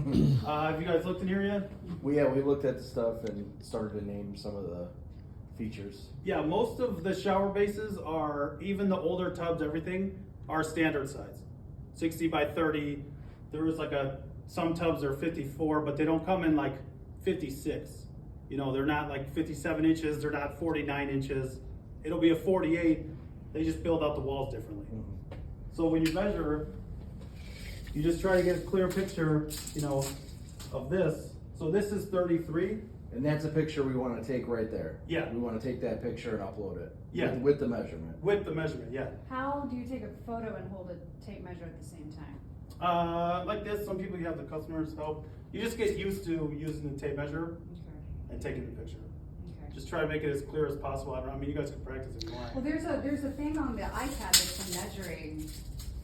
Have you guys looked in here yet? We looked at the stuff and started to name some of the features. Yeah, most of the shower bases are, even the older tubs, everything, are standard size. 60 by 30. There is some tubs are 54, but they don't come in like 56. You know, they're not like 57 inches, they're not 49 inches. It'll be a 48. They just build out the walls differently. So when you measure, you just try to get a clear picture, you know, of this. So this is 33. And that's a picture we want to take right there. Yeah. We want to take that picture and upload it. Yeah. With the measurement. With the measurement, yeah. How do you take a photo and hold a tape measure at the same time? Like this, some people you have the customers help. You just get used to using the tape measure and taking the picture. Okay. Just try to make it as clear as possible. I mean, you guys can practice if you want. Well, there's a thing on the iPad that's for measuring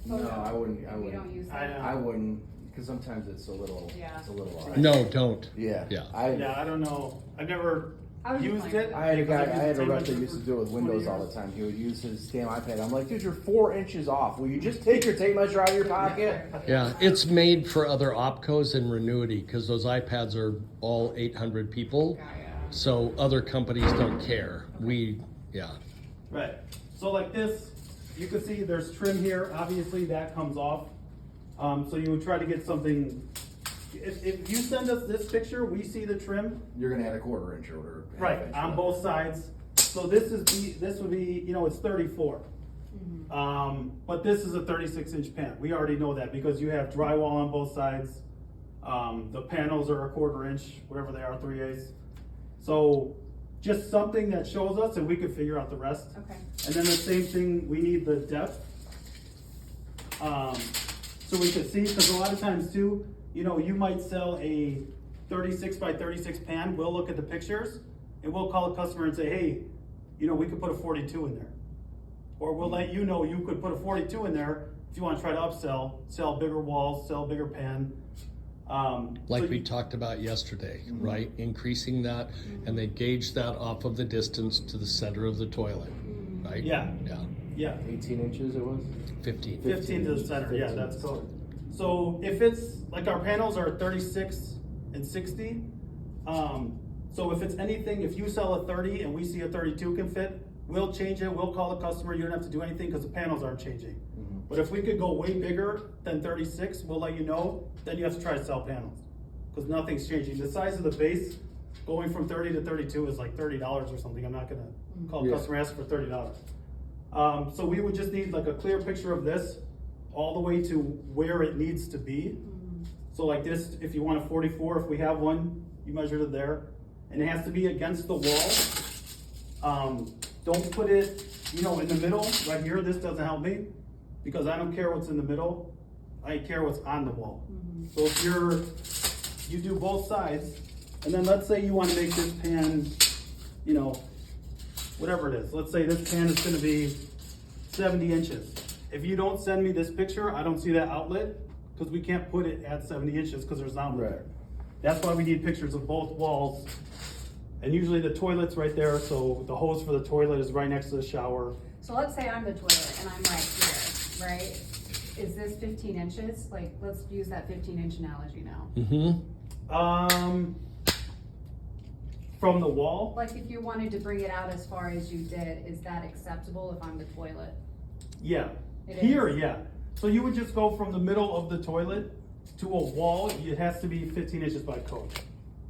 photos. No, I wouldn't. You don't use that? I I wouldn't, because sometimes it's a little. Yeah. It's a little odd. No, don't. Yeah. Yeah. I don't know. I've never I was just used wondering. it. I had a guy. because I I've used had a tape rep that measure used to for do it with 20 Windows all years. the time. He would use his damn iPad. I'm like, dude, you're 4 inches off. Will you just take your tape measure out of your pocket? Yeah, it's made for other opcos and Renuity because those iPads are all 800 people. So other companies don't care. Yeah. Right. So like this, you can see there's trim here. Obviously, that comes off. So you would try to get something. If you send us this picture, we see the trim. You're gonna add a 1/4 inch or half Right, inch. on both sides. So this would be, you know, it's 34. But this is a 36-inch pan. We already know that because you have drywall on both sides. The panels are a 1/4 inch, whatever they are, 3/8. So just something that shows us and we can figure out the rest. Okay. And then the same thing, we need the depth. So we can see, because a lot of times too, you know, you might sell a 36 by 36 pan. We'll look at the pictures and we'll call a customer and say, hey, you know, we could put a 42 in there. Or we'll let you know you could put a 42 in there if you want to try to upsell, sell bigger walls, sell bigger pan. Like so we you- talked about yesterday, right? Increasing that, and they gauge that off of the distance to the center of the toilet, right? Yeah. Yeah. Yeah. 18 inches it was. 15. 15 to the center, yeah, that's code. So if it's, like our panels are 36 and 60, so if it's anything, if you sell a 30 and we see a 32 can fit, we'll change it, we'll call the customer, you don't have to do anything because the panels aren't changing. But if we could go way bigger than 36, we'll let you know, then you have to try to sell panels. Because nothing's changing. The size of the base, going from 30 to 32 is like $30 or something. I'm not gonna call a Yeah. customer, ask for $30. So we would just need like a clear picture of this all the way to where it needs to be. So like this, if you want a 44, if we have one, you measured it there. And it has to be against the wall. Don't put it, you know, in the middle, right here. This doesn't help me because I don't care what's in the middle. I care what's on the wall. So if you do both sides, and then let's say you want to make this pan, you know, whatever it is. Let's say this pan is going to be 70 inches. If you don't send me this picture, I don't see that outlet because we can't put it at 70 inches because there's an outlet there. That's why we need pictures of both walls. And usually the toilet's right there, so the hose for the toilet is right next to the shower. So let's say I'm the toilet and I'm right here, right? Is this 15 inches? Like, let's use that 15-inch analogy now. Mm-hmm. From the wall, Like, if you wanted to bring it out as far as you did, is that acceptable if I'm the toilet? yeah. It Here, is. yeah. So you would just go from the middle of the toilet to a wall. It has to be 15 inches by code.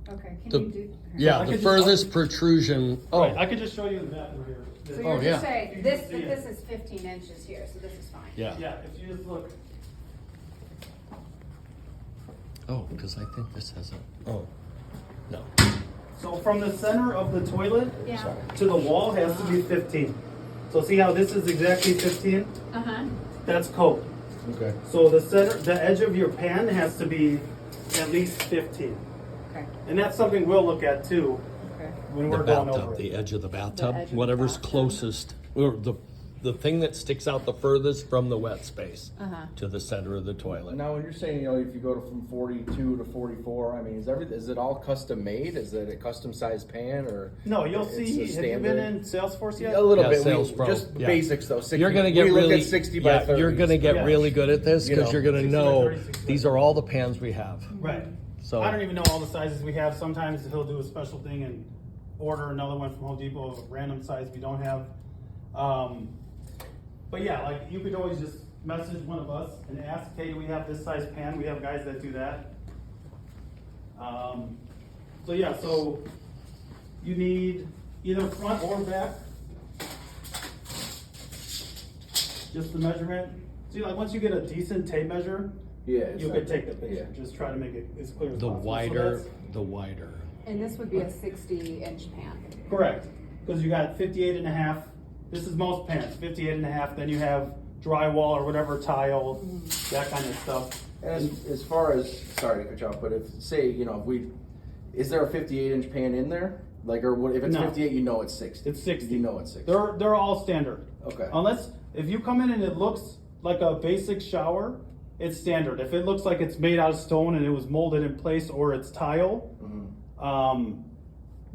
Okay, can The- you do? Yeah, I the could just- furthest protrusion. Oh, Right, I could just show you the map over here. So Oh, you're yeah. just saying, You this, can see that it. this is 15 inches here, so this is fine. yeah. Yeah, if you just look. Oh, because I think this has a. Oh, no. So from the center of the toilet Yeah. to the wall has to be 15. So see how this is exactly 15? Uh-huh. That's code. Okay. So the edge of your pan has to be at least 15. Okay, And that's something we'll look at too okay. when The we're going bathtub, over the it. edge of the bathtub, edge of the whatever's bathtub. closest, or the thing that sticks out the furthest from the wet space Uh-huh. to the center of the toilet. Now, when you're saying, if you go from 42 to 44, I mean, is it all custom made? Is it a custom sized pan or? No, you'll it's see, a have you been standard? in Salesforce yet? A little Yeah, bit. Sales Pro, Just yeah. basics though. 60, You're gonna get we really, look at 60 by 30. you're gonna get Yeah. really good at this You because know, you're gonna 60 by know 30, 60 by these are all the pans we have. Right. So I don't even know all the sizes we have. Sometimes he'll do a special thing and order another one from Home Depot of a random size we don't have. But yeah, like you could always just message one of us and ask, hey, do we have this size pan? We have guys that do that. So yeah, so you need either front or back. Just the measurement. See, like once you get a decent tape measure, Yeah. it's you not- could take the picture. Yeah. Just try to make it as clear as the possible. So wider, that's- the wider. And this would be a 60-inch pan. Correct, because you got 58 and a half. This is most pans, 58 and a half. Then you have drywall or whatever tile, that kind of stuff. And as far as, sorry to cut you off, but if say is there a 58-inch pan in there? Like, or what, if it's No. 58, you know it's 60. It's 60. You know it's 60. They're all standard. Okay. Unless if you come in and it looks like a basic shower, it's standard. If it looks like it's made out of stone and it was molded in place or it's tile,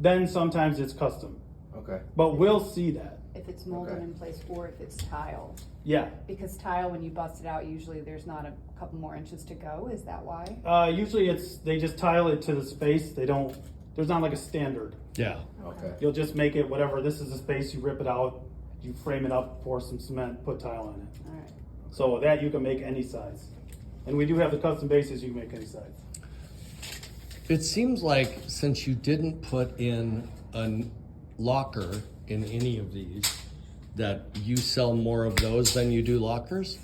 then sometimes it's custom. Okay. But we'll see that. If it's molded Okay. in place or if it's tile. Yeah. Because tile, when you bust it out, usually there's not a couple more inches to go. Is that why? Usually they just tile it to the space. There's not like a standard. Yeah. Okay. You'll just make it whatever. This is the space, you rip it out, you frame it up, pour some cement, put tile on it. All right. So that you can make any size. And we do have the custom bases, you can make any size. It seems like since you didn't put in a locker in any of these, that you sell more of those than you do lockers?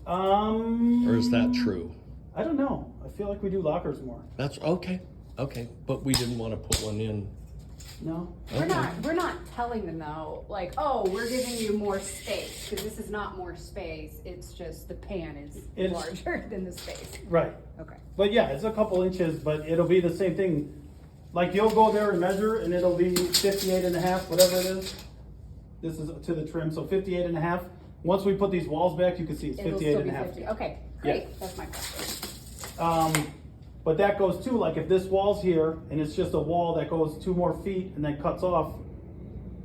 Or is that true? I don't know. I feel like we do lockers more. That's okay. Okay. But we didn't want to put one in. No? We're not telling them though, like, oh, we're giving you more space, because this is not more space, it's just the pan is It's- larger than the space. Right. Okay. But yeah, it's a couple inches, but it'll be the same thing. Like you'll go there and measure and it'll be 58 and a half, whatever it is. This is to the trim, so 58 and a half. Once we put these walls back, you can see it's It'll 58 still and be a half. 50. Okay, great, that's my question. But that goes too, like if this wall's here and it's just a wall that goes 2 more feet and then cuts off,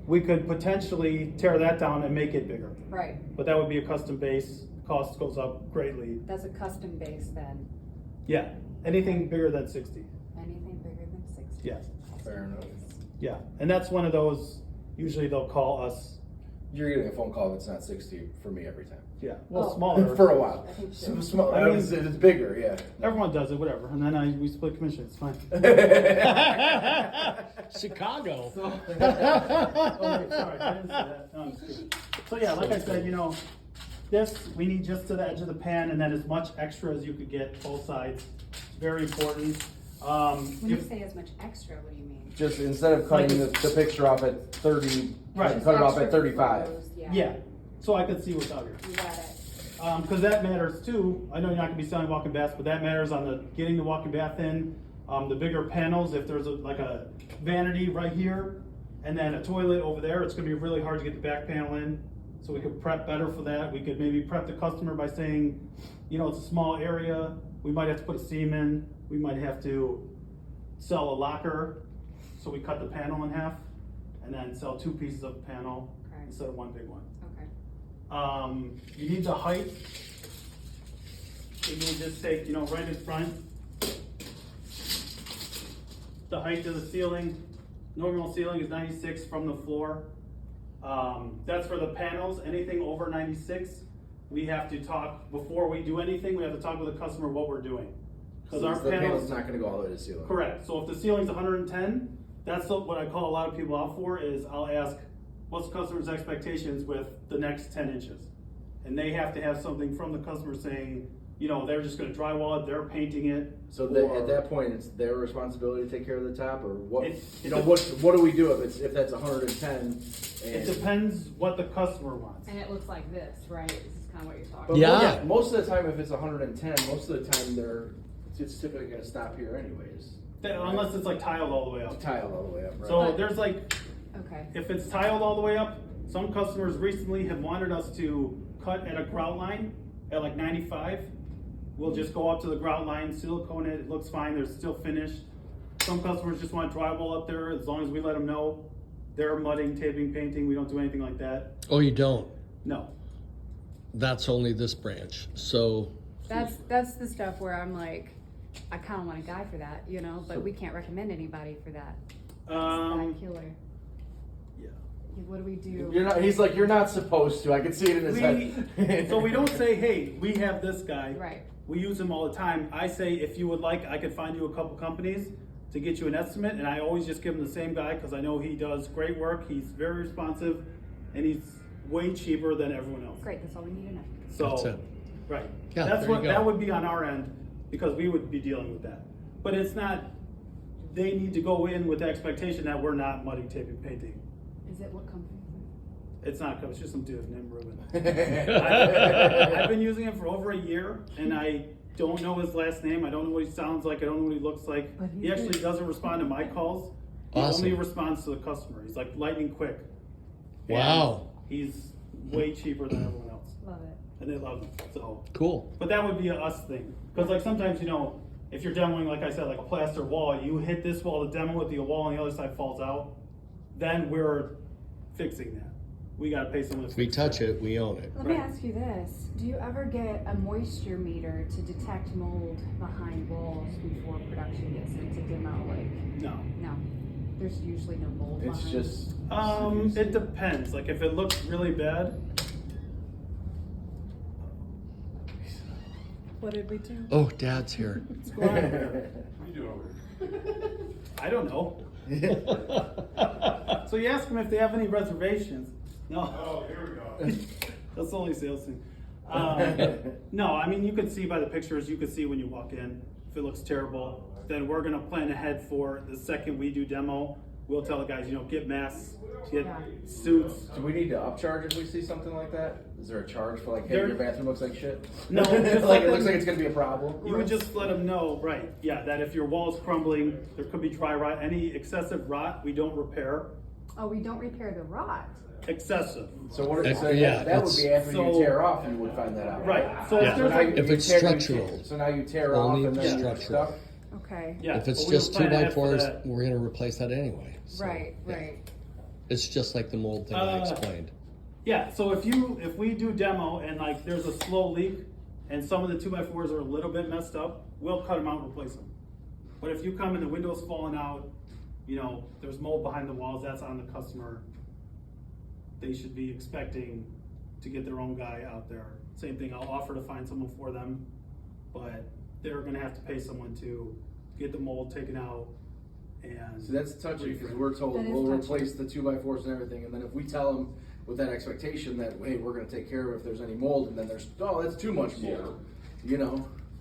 we could potentially tear that down and make it bigger. Right, But that would be a custom base, cost goes up greatly. that's a custom base then, Yeah, anything bigger than 60, anything bigger than 60. yeah, Fair enough. yeah. And that's one of those, usually they'll call us, You're getting a phone call if it's not 60 for me every time. yeah, well, Oh. smaller. For a while. I think so. Small, I mean- it's bigger, yeah. Everyone does it, whatever, and then we split commission, it's fine. Chicago. Oh, sorry, I didn't say that. No, I'm just kidding. So yeah, like I said, this, we need just to the edge of the pan and then as much extra as you could get, both sides. Very important. When you If- say as much extra, what do you mean? Just instead of cutting the picture off at 30, Right. cut it off Extra at 35. photos, Yeah, so I could see what's out here. You got it. Because that matters too. I know you're not gonna be selling walk-in baths, but that matters on the getting the walk-in bath in. The bigger panels, if there's like a vanity right here and then a toilet over there, it's gonna be really hard to get the back panel in. So we could prep better for that. We could maybe prep the customer by saying, it's a small area. We might have to put a seam in. We might have to sell a locker. So we cut the panel in half and then sell 2 pieces of panel Okay. instead of one big one. Okay. You need the height. You can just take, right in front. The height of the ceiling, normal ceiling is 96 from the floor. That's for the panels. Anything over 96, we have to talk, before we do anything, we have to talk with the customer what we're doing. Because So our the panel's panels, not going to go all the way to the ceiling. correct. So if the ceiling's 110, that's what I call a lot of people out for, is I'll ask, what's the customer's expectations with the next 10 inches? And they have to have something from the customer saying, they're just gonna drywall it, they're painting it. So or- at that point, it's their responsibility to take care of the top, or what? It- What do we do if that's 110? It depends what the customer wants. And it looks like this, right? This is kind of what you're talking But about. Yeah. most of the time, if it's 110, most of the time it's typically going to stop here anyways. Unless it's like tiled all the way up. Tiled all the way up, right? So But- there's like, Okay. if it's tiled all the way up, Some customers recently have wanted us to cut at a grout line at like 95. We'll just go up to the grout line, silicone it looks fine, they're still finished. Some customers just want drywall up there, as long as we let them know. They're mudding, taping, painting, we don't do anything like that. Oh, you don't? No. That's only this branch, so. That's the stuff where I'm like, I kinda want a guy for that, you know, but we can't recommend anybody for that. That killer. Yeah. What do we do? You're not. He's like, you're not supposed to. I can see it in his head. So we don't say, hey, we have this guy. Right. We use him all the time. I say, if you would like, I could find you a couple companies to get you an estimate, and I always just give him the same guy because I know he does great work. He's very responsive, and he's way cheaper than everyone else. Great, that's all we need to know. So, That's it. right. Yeah, That's there you what go. that would be on our end because we would be dealing with that. But it's not. They need to go in with the expectation that we're not mudding, taping, painting. Is it what company? It's not. It's just some dude named Ruben. I've been using him for over a year, and I don't know his last name. I don't know what he sounds like. I don't know what he looks like. But He actually doesn't respond to my calls. He Awesome. only responds to the customer. He's like lightning quick. And Wow. he's way cheaper than everyone else, Love it. and they love him. So, Cool. but that would be a us thing, because like sometimes if you're demoing, like I said, like a plaster wall, you hit this wall to demo it, the wall on the other side falls out. Then we're fixing that. We got to pay someone to If we fix touch that. it, we own it. Let me Right. ask you this. Do you ever get a moisture meter to detect mold behind walls before production gets into demo? Like, No. no. There's usually no mold It's behind. just. It depends. Like if it looks really bad, What did we do? Oh, Dad's here. I don't know. So you ask them if they have any reservations. No. Oh, here we go. That's the only sales thing. No, I mean, you can see by the pictures, you can see when you walk in, if it looks terrible, then we're gonna plan ahead for the second we do demo. We'll tell the guys, get masks, get suits. Do we need to upcharge if we see something like that? Is there a charge for like, hey, There- your bathroom looks like shit? No, just like let it looks them- like it's gonna be a problem. You would just let them know, right, yeah, that if your wall's crumbling, there could be dry rot, any excessive rot, we don't repair. Oh, we don't repair the rot. Excessive. So what? If- So yeah, that would it's- be after So- you tear off, you would find that out. Right, so Yeah. if there's now like, If it's you structural. So now you tear Only off and if then it's you're structural. stuck. Okay. yeah. If it's but we'll just plan 2 by ahead for 4s, that. we're gonna replace that anyway. So, Right, yeah. right. It's just like the mold thing I Uh, explained. Yeah, so if we do demo and like there's a slow leak and some of the 2x4s are a little bit messed up, we'll cut them out and replace them. But if you come and the window's falling out, there's mold behind the walls, that's on the customer. They should be expecting to get their own guy out there. Same thing, I'll offer to find someone for them, but they're gonna have to pay someone to get the mold taken out and. So that's touchy because we're told That is we'll touchy. replace the 2x4s and everything, and then if we tell them with that expectation that hey, we're going to take care of if there's any mold, and then there's that's too much mold,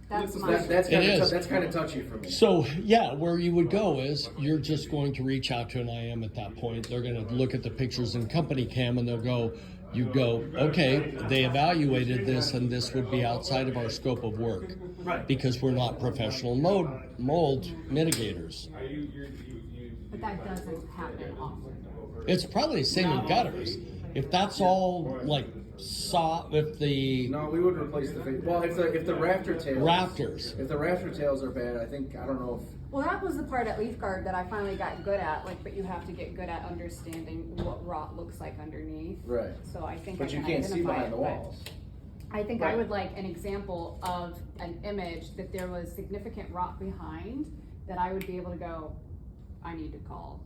That's That- my. that's It kind of is. that's kind of touchy for me. So, yeah, where you would go is you're just going to reach out to an IM at that point. They're going to look at the pictures in company cam and they'll go, okay, they evaluated this and this would be outside of our scope of work Right. because we're not professional mold mitigators. But that doesn't happen often. It's probably the same in gutters. If that's all like if the No, we would replace the face. Well, if the rafter tails. rafters, If the rafter tails are bad, I don't know if. Well, that was the part at Leaf Guard that I finally got good at. But you have to get good at understanding what rot looks like underneath. Right. So I think But I you can can't see identify behind it, the but walls. I think I Right. would like an example of an image that there was significant rot behind that I would be able to go, I need to call